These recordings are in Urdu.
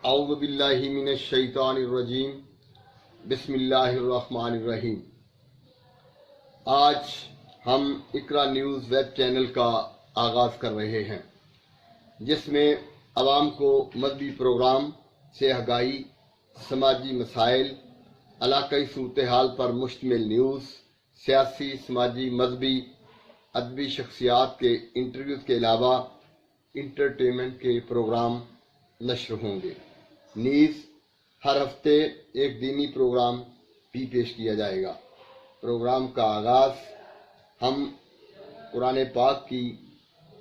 اعوذ باللہ من الشیطان الرجیم بسم اللہ الرحمن الرحیم۔ آج ہم اقرا نیوز ویب چینل کا آغاز کر رہے ہیں، جس میں عوام کو مذہبی پروگرام سے آگاہی، سماجی مسائل، علاقائی صورتحال پر مشتمل نیوز، سیاسی، سماجی، مذہبی، ادبی شخصیات کے انٹرویوز کے علاوہ انٹرٹینمنٹ کے پروگرام نشر ہوں گے۔ نیز ہر ہفتے ایک دینی پروگرام بھی پیش کیا جائے گا۔ پروگرام کا آغاز ہم قرآن پاک کی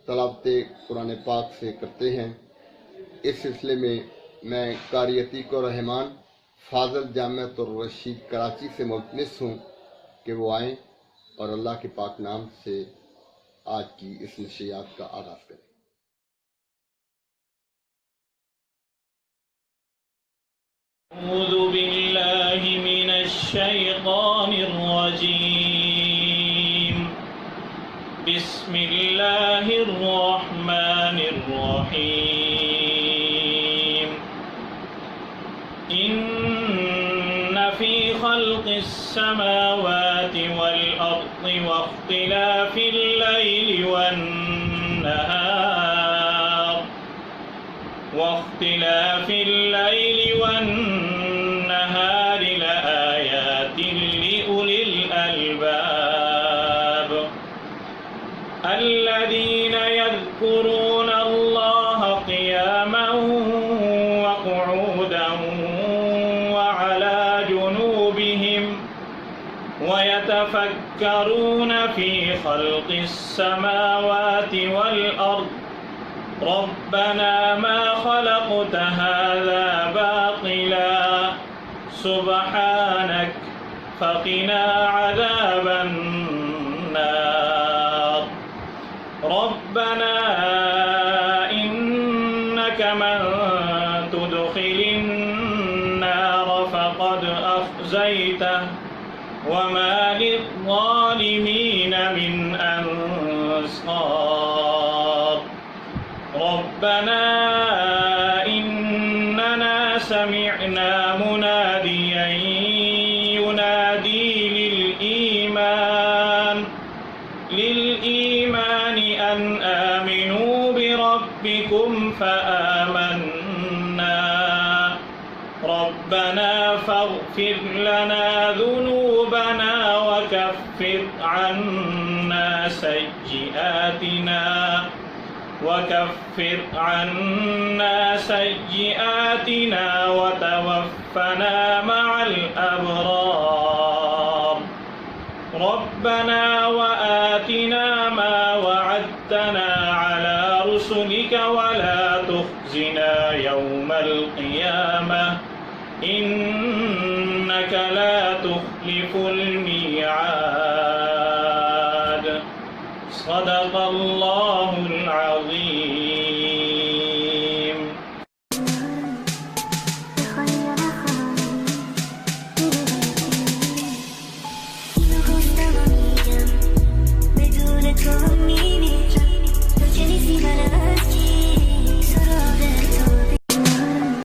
تلاوت قرآن پاک سے کرتے ہیں۔ اس سلسلے میں میں قاری عتیق الرحمان فاضل جامعۃ الرشید کراچی سے ملتمس ہوں کہ وہ آئیں اور اللہ کے پاک نام سے آج کی اس نشریات کا آغاز کریں۔ اعوذ باللہ من الشیطان الرجیم، بسم اللہ الرحمن الرحیم۔ ان فی خلق السماوات والارض واختلاف اللیل والنهار لآيات لأولي الألباب الذين يذكرون الله قياما وقعودا وعلى جنوبهم ويتفكرون في خلق السماوات والأرض ربنا ما خلقت هذا باطلا سبحانك فقنا عذاب النار ربنا إنك من تدخل النار فقد أخزيته وما للظالمين من أنصار ربنا إننا سمعنا مناديا ينادي للإيمان أن آمنوا بربكم فآمنا ربنا فاغفر لنا ذنوبنا وكفر عنا سيئاتنا وتوفنا مع الأبرار ربنا وآتنا ما وعدتنا على رسلك ولا تخزنا يوم القيامة إنك لا تخلف الميعاد صدق الله